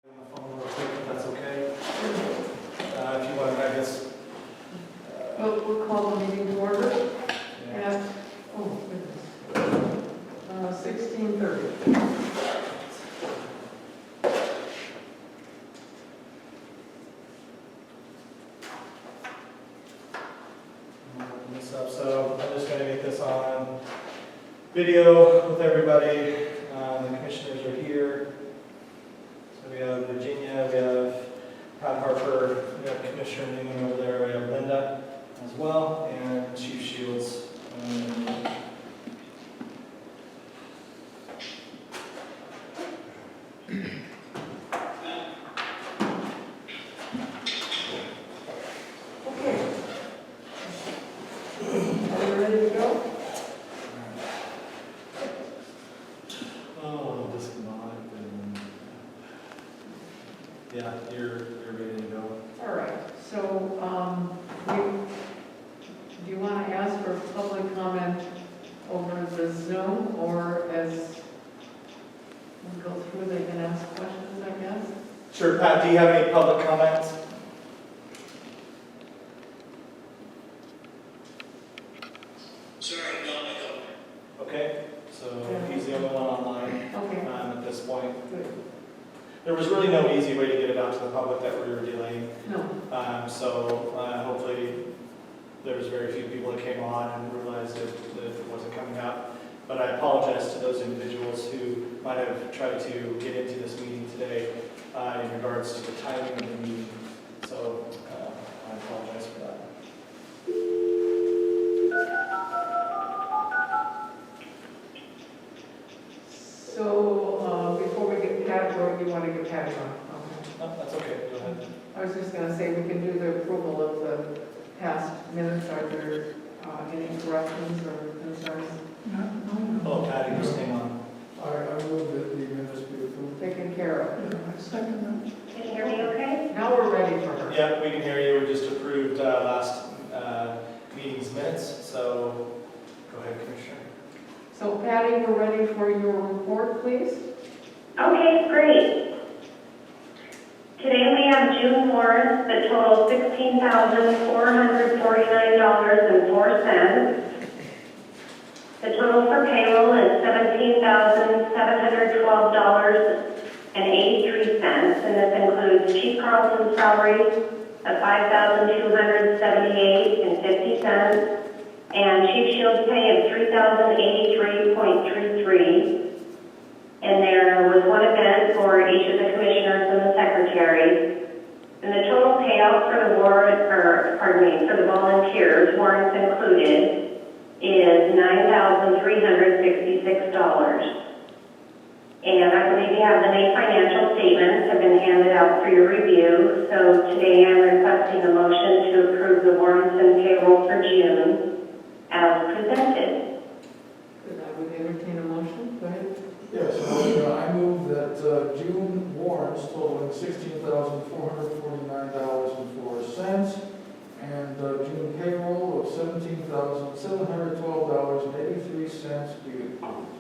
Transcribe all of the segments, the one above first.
On the phone real quick, if that's okay. If you want, I guess. We'll call the meeting to order Yeah. at, oh, goodness, 16:30. Open this up. So I'm just going to get this on video with everybody. The commissioners are here. So we have Virginia, we have Pat Harper, we have Commissioner Newman over there, we have Linda as well, and Chief Shields. Okay. Are we ready to go? Oh, disconnect and yeah, you're ready to go. All right, so, do you want to ask for public comment over the Zoom, or as we go through, they can ask questions, I guess? Sure, Pat, do you have any public comments? Sorry, no, I don't. Okay, so he's the only one online Okay, at this point. good. There was really no easy way to get it out to the public that we were delaying. No, So hopefully there was very few people that came on and realized that it wasn't coming out. But I apologize to those individuals who might have tried to get into this meeting today in regards to the timing of the meeting. So I apologize for that. so, before we get Pat, or you want to get Pat on? Okay. No, that's okay, go ahead. I was just going to say, we can do the approval of the past minutes. Are there any corrections or concerns? Oh, Patty, just hang on. I move that the minutes be approved. Taken care of. I second Can you hear me okay? Now we're ready for her. Yeah, we can hear you. We just approved last meeting's minutes, so go ahead, Commissioner. So Patty, we're ready for your report, please. Okay, great. Today we have June warrants that total $16,449.04. The total for payroll is $17,712.83, and this includes Chief Carlson's salary of $5,278.50, and Chief Shields' pay of $3,083.33. And there was one event for each of the commissioners and the secretary. And the total payout for the for the volunteers, warrants included, is $9,366. And I believe you have the May financial statements have been handed out for your review. So today I'm requesting a motion to approve the warrants and payroll for June as presented. Good, I would entertain a motion. Go ahead. Yes, I move that June warrants totaling $16,449.04 and June payroll of $17,712.83 be approved.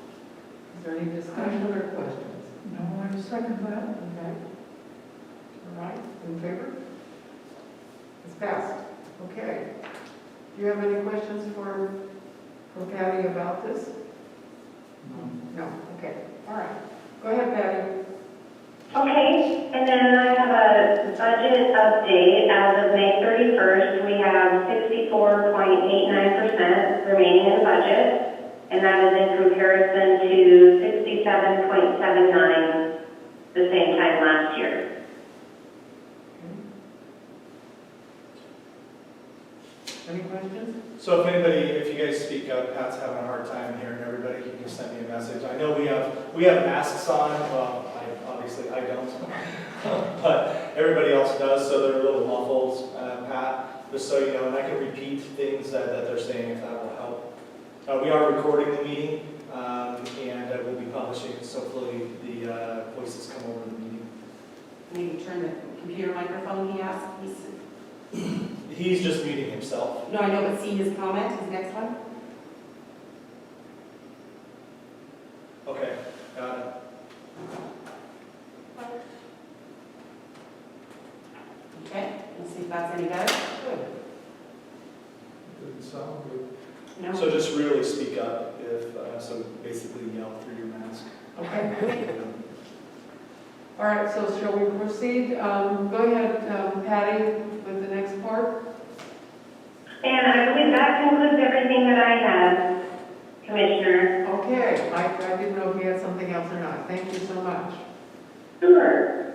Is there any discussion or questions? No, I second that. Okay. All right, in favor? It's passed. Okay. Do you have any questions for Patty about this? No, okay, all right. Go ahead, Patty. Okay, and then I have a budget update. As of May 31st, we have 64.89% remaining in the budget, and that is in comparison to 67.79 the same time last year. Any questions? So if you guys speak up, Pat's having a hard time hearing everybody, he can send me a message. I know we have masks on, well, obviously I don't, but everybody else does, so they're a little muffled, Pat, just so you know, and I can repeat things that they're saying if that will help. We are recording the meeting, and we'll be publishing, so hopefully the voices come over the meeting. Maybe turn the computer microphone, he asked. He's just muting himself. No, I know, but see his comment, his next one? Okay, got it. that's any better? Good. Didn't sound good. No? So just really speak up if, so basically yell through your mask. Okay. All right, so shall we proceed? Go ahead, Patty, with the next part. And I believe that concludes everything that I had, Commissioner. Okay, I didn't know if you had something else or not. Thank you so much. Sure.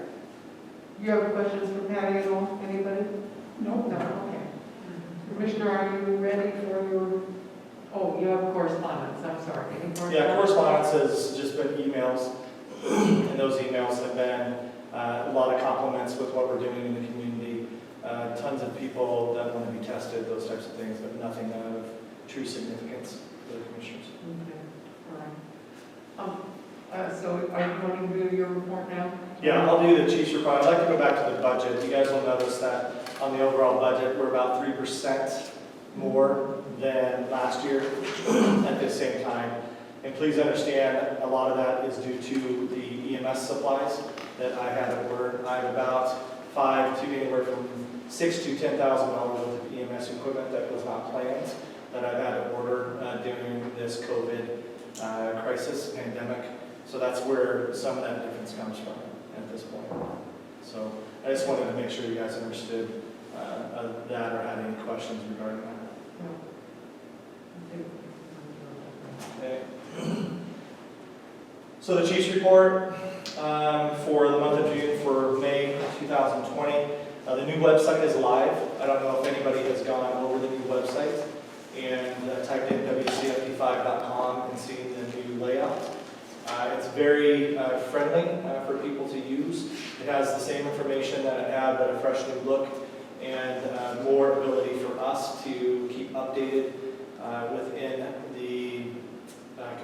You have questions for Patty at all? Anybody? No. No, okay. Commissioner, are you ready for your, oh, you have correspondence, I'm sorry. Any correspondence? Yeah, correspondence has just been emails, and those emails have been a lot of compliments with what we're doing in the community. Tons of people that want to be tested, those types of things, but nothing of true significance for the commissioners. Okay, all right. So are you going to do your report now? Yeah, I'll do the chief's report. I'd like to go back to the budget. You guys will notice that on the overall budget, we're about 3% more than last year at the same time. And please understand, a lot of that is due to the EMS supplies that I had to order. I have about $5,000 to anywhere from $6,000 to $10,000 worth of EMS equipment that was not planned that I've had to order during this COVID crisis pandemic. So that's where some of that difference comes from at this point. So I just wanted to make sure you guys understood that or had any questions regarding that. Okay. So the chief's report for the month of June for May 2020. The new website is live. I don't know if anybody has gone over the new website and typed in wcfd5.com and seen the new layout. It's very friendly for people to use. It has the same information that it had, but a fresh new look and more ability for us to keep updated within the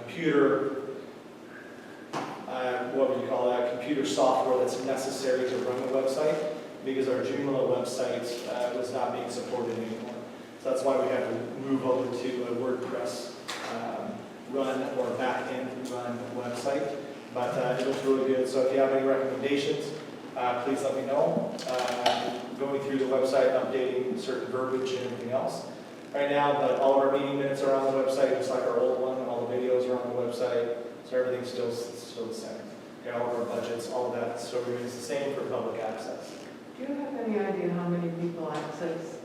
computer, what would you call that, computer software that's necessary to run the website, because our Joomla website was not being supported anymore. So that's why we had to move over to a WordPress run or back-end run website. But it was really good. So if you have any recommendations, please let me know. Going through the website, updating certain verbiage and everything else right now, but all of our meeting minutes are on the website, just like our old one, and all the videos are on the website, so everything's still the same. Okay, all of our budgets, all of that still remains the same for public access. Do you have any idea how many people access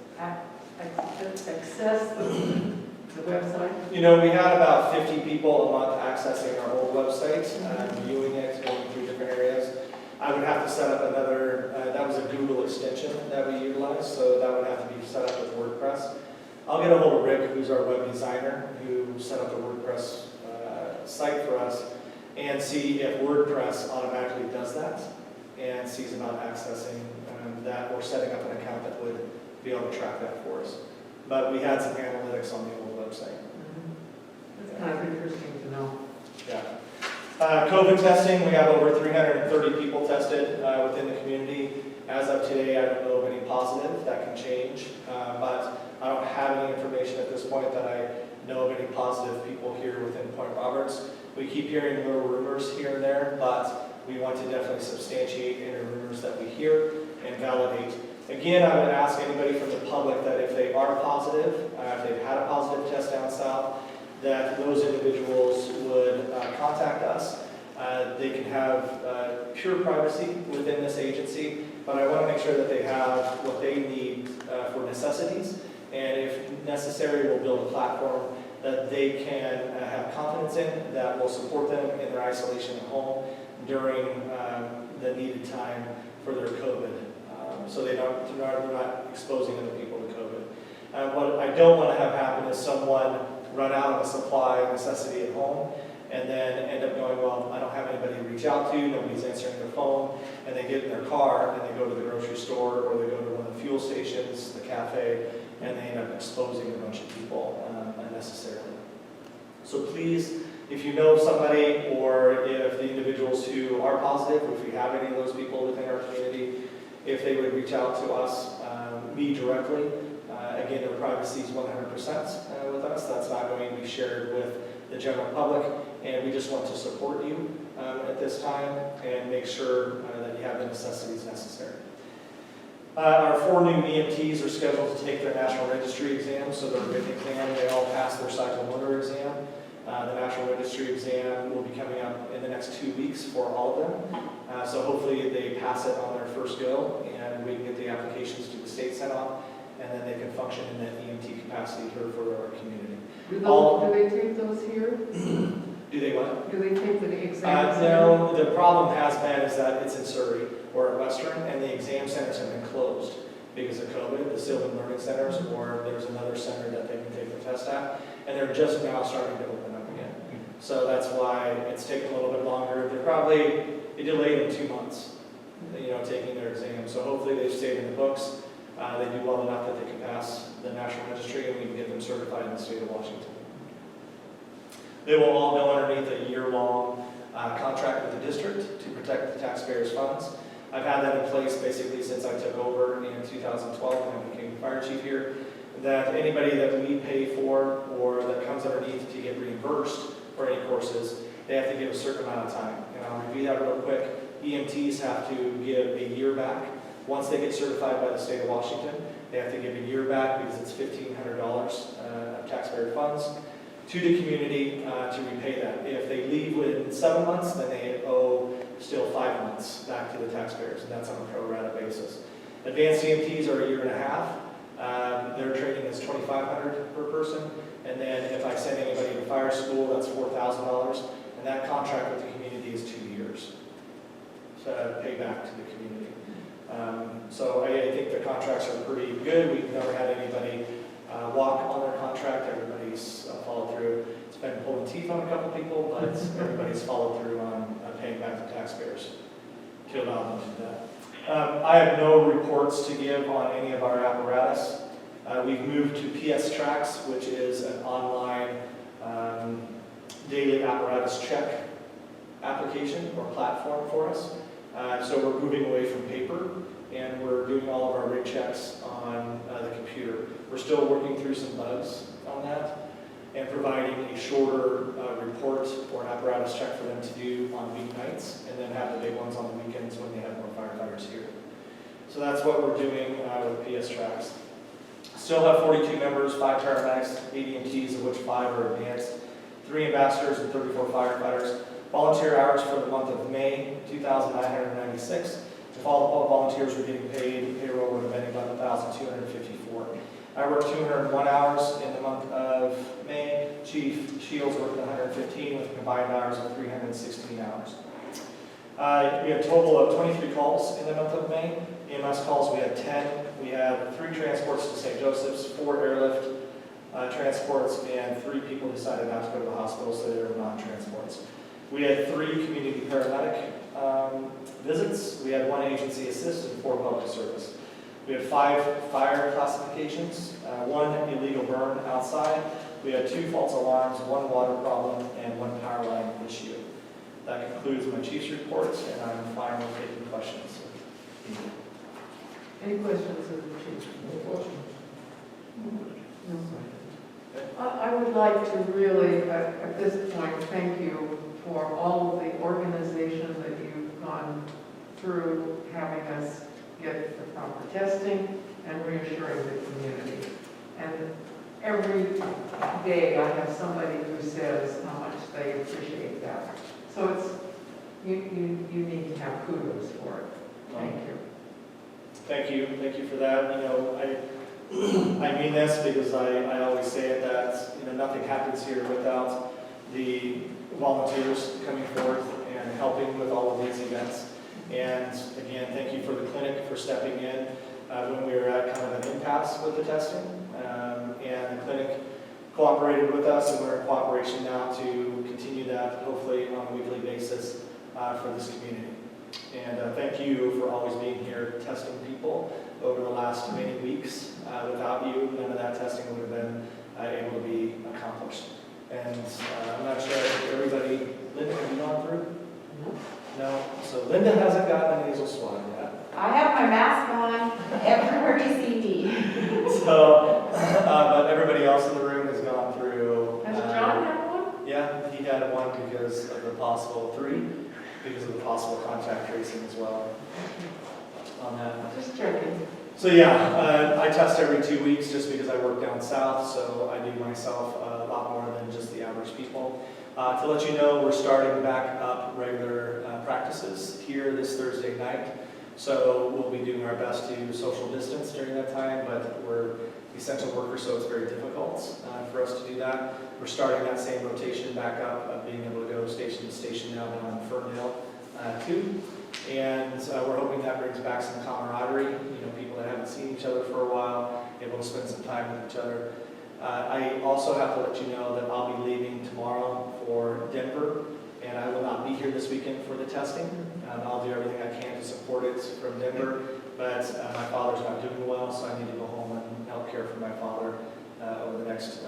the website? You know, we had about 50 people a month accessing our old website, viewing it, going through different areas. I would have to set up another, that was a Google extension that we utilized, so that would have to be set up with WordPress. I'll get a hold of Rick, who's our web designer, who set up the WordPress site for us, and see if WordPress automatically does that and sees about accessing that or setting up an account that would be able to track that for us. But we had some analytics on the old website. It's kind of interesting to know. Yeah. COVID testing, we have over 330 people tested within the community. As of today, I don't know of any positive. That can change, but I don't have any information at this point that I know of any positive people here within Point Roberts. We keep hearing little rumors here and there, but we want to definitely substantiate any rumors that we hear and validate. Again, I would ask anybody from the public that if they are positive, if they've had a positive test down south, that those individuals would contact us. They can have pure privacy within this agency, but I want to make sure that they have what they need for necessities, and if necessary, we'll build a platform that they can have confidence in, that will support them in their isolation at home during the needed time for their COVID, so they're not exposing other people to COVID. What I don't want to have happen is someone run out of a supply necessity at home and then end up going, well, I don't have anybody to reach out to, nobody's answering their phone, and they get in their car and they go to the grocery store or they go to one of the fuel stations, the cafe, and they end up exposing a bunch of people unnecessarily. So please, if you know somebody or if the individuals who are positive, if we have any of those people within our community, if they would reach out to us, me directly. Again, their privacy is 100% with us. That's not going to be shared with the general public, and we just want to support you at this time and make sure that you have the necessities necessary. Our 4 new EMTs are scheduled to take their national registry exam, so their written exam, they all passed their psychomotor exam. The national registry exam will be coming up in the next 2 weeks for all of them. So hopefully they pass it on their first go, and we can get the applications to the state sent off, and then they can function in that EMT capacity here for our community. Do they take those here? Do they what? Do they take the exams? No, the problem has been is that it's in Surrey or at Western, and the exam centers have been closed because of COVID, the Sylvan Learning Centers, or there's another center that they can take the test at, and they're just now starting to open up again. So that's why it's taken a little bit longer. They delayed them 2 months, taking their exam. So hopefully they've stayed in the books. They do well enough that they can pass the national registry, and we can get them certified in the state of Washington. They will all go underneath a year-long contract with the district to protect the taxpayers' funds. I've had that in place basically since I took over in 2012 when I became fire chief here, that anybody that we pay for or that comes underneath to get reimbursed for any courses, they have to give a certain amount of time. And I'll review that real quick. EMTs have to give a year back. Once they get certified by the state of Washington, they have to give a year back because it's $1,500 of taxpayer funds to the community to repay that. If they leave within 7 months, then they owe still 5 months back to the taxpayers, and that's on a pro rata basis. Advanced EMTs are a year and a half. Their training is $2,500 per person, and then if I send anybody to fire school, that's $4,000, and that contract with the community is 2 years. So pay back to the community. So I think the contracts are pretty good. We've never had anybody walk on their contract. Everybody's followed through. It's been pulling teeth on a couple people, but everybody's followed through on paying back the taxpayers to allow them to do that. I have no reports to give on any of our apparatus. We've moved to PS Tracks, which is an online daily apparatus check application or platform for us. So we're moving away from paper, and we're doing all of our rig checks on the computer. We're still working through some bugs on that and providing a shorter report or an apparatus check for them to do on weeknights, and then have the big ones on the weekends when they have more firefighters here. So that's what we're doing with PS Tracks. Still have 42 members, 5 paramedics, 8 EMTs, of which 5 are advanced, 3 ambassadors, and 34 firefighters. Volunteer hours for the month of May, 2,996. If all volunteers were getting paid, payroll would have been about 1,254. I worked 201 hours in the month of May. Chief Shields worked 115 with combined hours of 316 hours. We had a total of 23 calls in the month of May. EMS calls, we had 10. We had 3 transports to St. Joseph's, 4 airlift transports, and 3 people decided not to go to the hospital, so they were non-transports. We had 3 community paramedic visits. We had 1 agency assist and 4 public service. We had 5 fire classifications, 1 illegal burn outside. We had 2 false alarms, 1 water problem, and 1 power line issue. That concludes my chief's reports, and I'm fine with taking questions. Any questions of the chief? No questions. No. I would like to really, at this point, thank you for all of the organization that you've gone through, having us get the proper testing and reassuring the community. And every day I have somebody who says how much they appreciate that. So it's, you need to have kudos for it. Thank you. Thank you for that. I mean this because I always say it that nothing happens here without the volunteers coming forth and helping with all of these events. And again, thank you for the clinic for stepping in when we were at kind of an impasse with the testing. And the clinic cooperated with us, and we're in cooperation now to continue that hopefully on a weekly basis for this community. And thank you for always being here testing people over the last many weeks. Without you, none of that testing would have been able to be accomplished. And I'm not sure if everybody, Linda, have you gone through? No. So Linda hasn't gotten a nasal swab yet. I have my mask on everywhere you see me. So, but everybody else in the room has gone through. Has John had one? Yeah, he had one because of the possible 3, because of the possible contact tracing as well on that. Just checking. So yeah, I test every 2 weeks just because I work down south, so I do myself a lot more than just the average people. To let you know, we're starting back up regular practices here this Thursday night. So we'll be doing our best to social distance during that time, but we're essential workers, so it's very difficult for us to do that. We're starting that same rotation back up of being able to go station to station now down in Ferndale too. And we're hoping that brings back some camaraderie, people that haven't seen each other for a while, able to spend some time with each other. I also have to let you know that I'll be leaving tomorrow for Denver, and I will not be here this weekend for the testing. I'll do everything I can to support it from Denver, but my father's not doing well, so I need to go home and help care for my father over the next,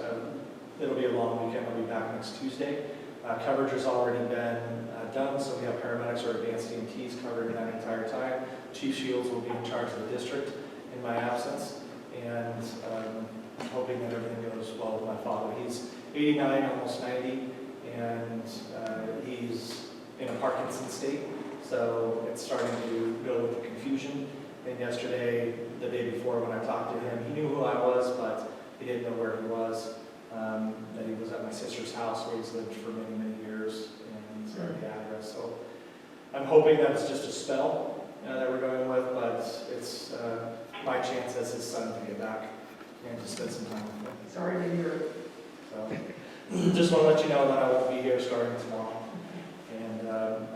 it'll be a long weekend. I'll be back next Tuesday. Coverage has already been done, so we have paramedics or advanced EMTs covering that entire time. Chief Shields will be in charge of the district in my absence, and hoping that everything goes well with my father. He's 89, almost 90, and he's in a Parkinson's state, so it's starting to go with the confusion. And yesterday, the day before when I talked to him, he knew who I was, but he didn't know where he was. That he was at my sister's house where he's lived for many, many years, and he's got the address. So I'm hoping that it's just a spell that we're going with, but it's my chance as his son to get back and to spend some time with him. Sorry to hear it. So just want to let you know that I won't be here starting tomorrow and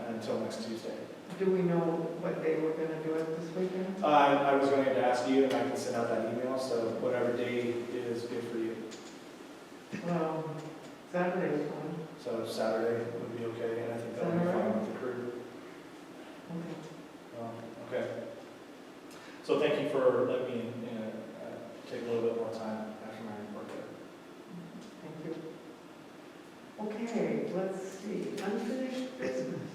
until next Tuesday. Do we know what day we're going to do it this weekend? I was going to ask you, and I can send out that email, so whatever day is good for you. Saturday's fine. So Saturday would be okay, and I think that'll be fine with the crew. Okay. Okay. So thank you for letting me take a little bit more time after my report there. Thank you. Okay, let's see. Unfinished business.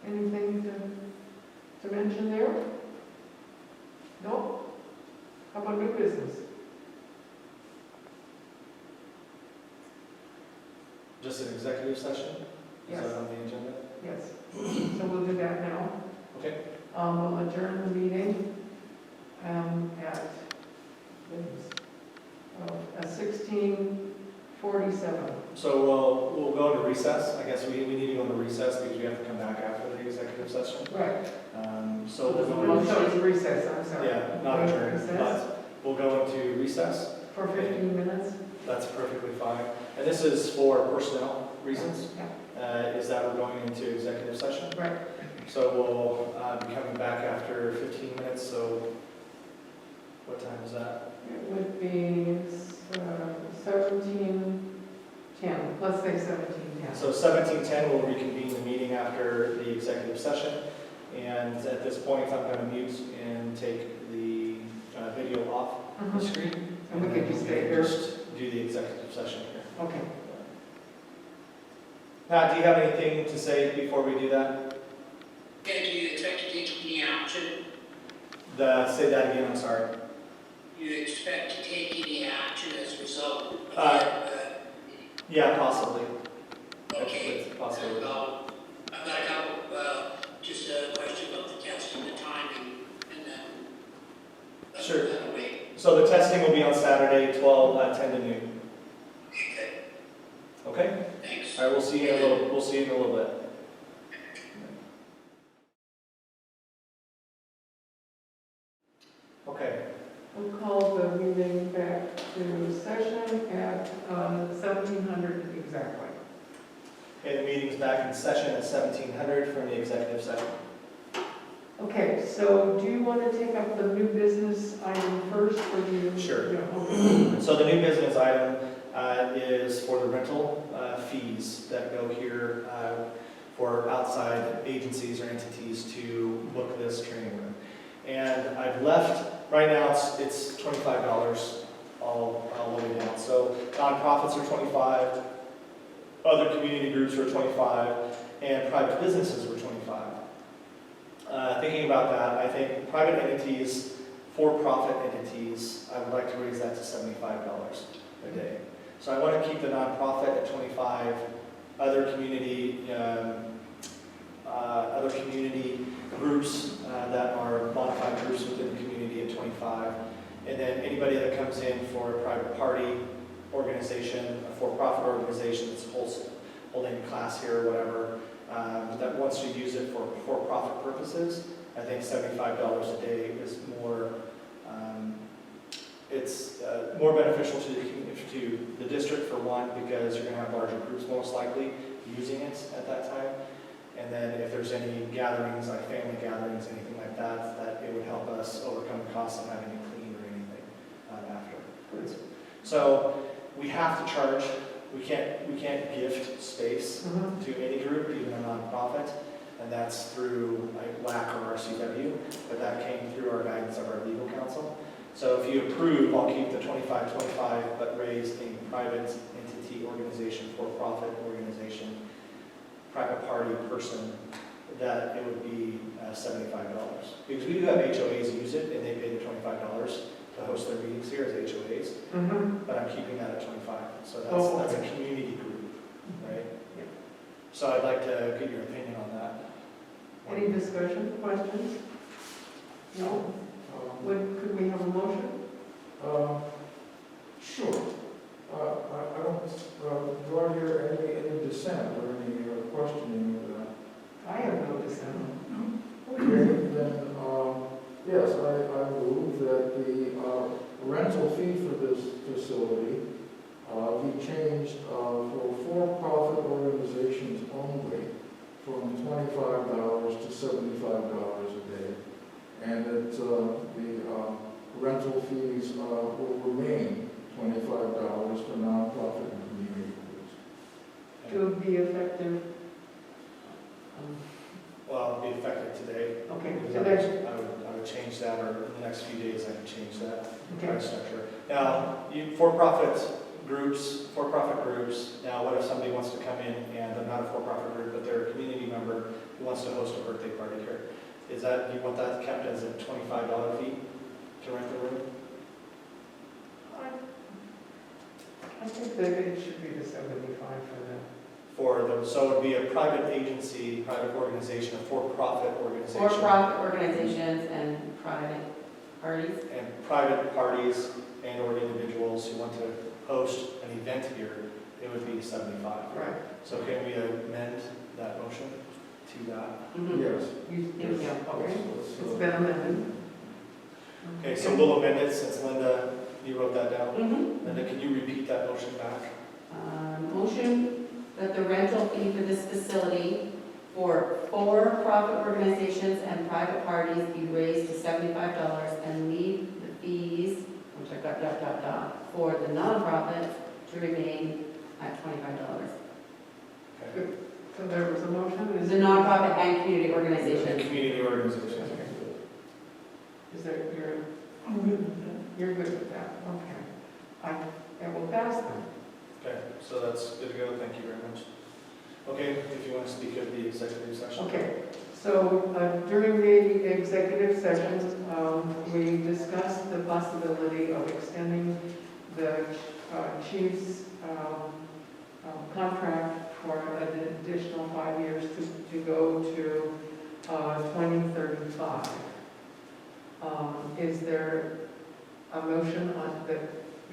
Anything to mention there? No? How about new business? Just an executive session? Yes. Is that on the agenda? Yes. So we'll do that now. Okay. We'll adjourn the meeting at 16:47. So we'll go into recess. I guess we need to go into recess because we have to come back after the executive session. Right. So we'll go Oh, into so it's recess, I'm sorry. yeah, not adjourn, Recess but we'll go into recess. for 15 minutes? That's perfectly fine. And this is for personnel reasons, Yeah, is that we're going into executive session. right. So we'll be coming back after 15 minutes, so what time is that? It would be 17:10, let's say 17:10. So 17:10, we'll reconvene the meeting after the executive session. And at this point, I'm going to mute and take the video off the screen. And we can then just we'll stay here. just do the executive session here. Okay. Pat, do you have anything to say before we do that? Do you expect to take any action? Say that again, I'm sorry. You expect to take any action as a result of Yeah, possibly. okay. It's a possibility. I've got a couple, just a question about the testing, the timing, and then. Sure. That'll wait. So the testing will be on Saturday, 10 to noon. Okay, Okay? thanks. All right, we'll see you in a little bit. Okay. We'll call the meeting back to session at 1700 exactly. Okay, the meeting's back in session at 1700 from the executive session. Okay, so do you want to take up the new business item first, or do you? Sure. Yeah, okay. So the new business item is for the rental fees that go here for outside agencies or entities to book this training room. And I've left, right now it's $25 all the way down. So nonprofits are $25, other community groups are $25, and private businesses were $25. Thinking about that, I think private entities, for-profit entities, I would like to raise that to $75 a day. So I want to keep the nonprofit at 25, other community groups that are modified groups within the community at 25. And then anybody that comes in for a private party organization, a for-profit organization that's holding a class here or whatever, that wants to use it for for-profit purposes, I think $75 a day is more, it's more beneficial to the district for one, because you're going to have larger groups most likely using it at that time. And then if there's any gatherings, like family gatherings, anything like that, that it would help us overcome the cost of having to clean or anything after. So we have to charge. We can't gift space to any group, even a nonprofit, and that's through like WAC or RCW, but that came through our guidance of our legal counsel. So if you approve, I'll keep the 25-25, but raise a private entity organization, for-profit organization, private party person, that it would be $75. Because we do have HOAs use it, and they pay the $25 to host their meetings here as HOAs, but I'm keeping that at 25. So that's a community group, right? Yeah. So I'd like to get your opinion on that. Any discussion, questions? No? Could we have a motion? Sure. I don't, do I hear any dissent or any questioning of that? I have no dissent. Okay, then, yes, I move that the rental fee for this facility be changed for-profit organizations only from $25 to $75 a day, and that the rental fees will remain $25 for nonprofit and community groups. To be effective? Well, it'll be effective today. Okay, Because today. I would change that, or in the next few days I could change that Okay. price structure. Now, for-profit groups, now what if somebody wants to come in and they're not a for-profit group, but they're a community member who wants to host a birthday party here? Is that, you want that kept as a $25 fee to rent the room? I think that it should be the 75 So it would be a private agency, private organization, a for-profit organization. For-profit organizations and private parties. And private parties and or individuals who want to host an event here, it would be 75. Right. So can we amend that motion to that? Mhm. Yes. There we go. Okay. Let's, It's been amended. Okay, so we'll amend it since Linda, you wrote that down. Mhm. Linda, can you repeat that motion back? Motion that the rental fee for this facility for for-profit organizations and private parties be raised to $75 and leave the fees, which I've got, for the nonprofits to remain at $25. Okay. So there was a motion. The nonprofit and community organizations. Community organizations. Is there, you're good with that? Okay. It will pass then. Okay, so that's good to go. Thank you very much. Okay, if you want to speak of the executive session. Okay, so during the executive session, we discussed the possibility of extending the chief's contract for an additional 5 years to go to 2035. Is there a motion that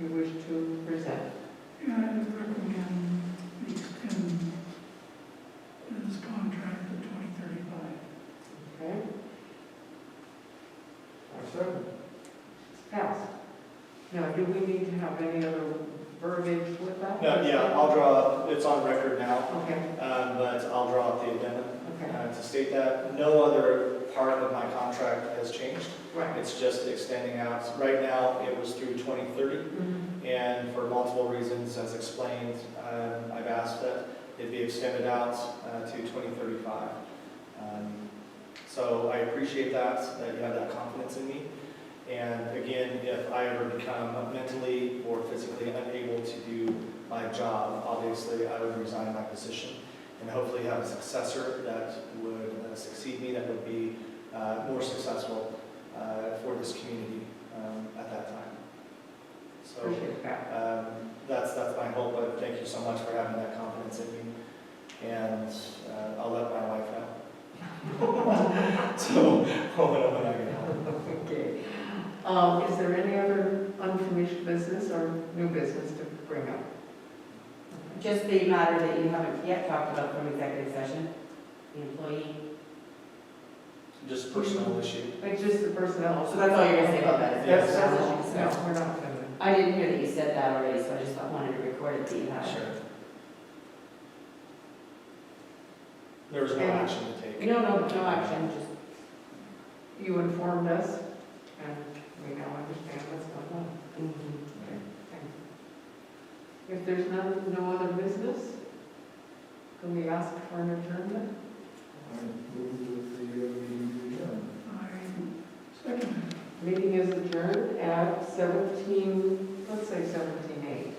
you wish to present? Yeah, I would recommend we extend this contract to 2035. Okay, I second. it's passed. Now, do we need to have any other verbiage with that? No, yeah, I'll draw up, it's on record now, Okay, but I'll draw up the addendum okay, to state that no other part of my contract has changed. right. It's just extending out. Right now, it was through 2030, Mhm. and for multiple reasons, as explained, I've asked that it be extended out to 2035. So I appreciate that you have that confidence in me. And again, if I ever become mentally or physically unable to do my job, obviously I would resign my position and hopefully have a successor that would succeed me, that would be more successful for this community at that time. So Appreciate that. that's my hope, but thank you so much for having that confidence in me. And I'll let my wife know. So Is there any other unfinished business or new business to bring up? Just the matter that you haven't yet talked about from executive session, the employee. Just personal issue. It's just the personnel. So that's all you're gonna say about that? is Yes. personnel? No, we're not gonna. I didn't hear that you said that already, so I just wanted to record it that you had. Sure. There was no action to take. No action, just. You informed us, and we now understand what's going on. Mhm. If there's no other business, can we ask for an adjournment? I move with the meeting adjourned. I second it. Meeting is adjourned at 17, let's say 17:08.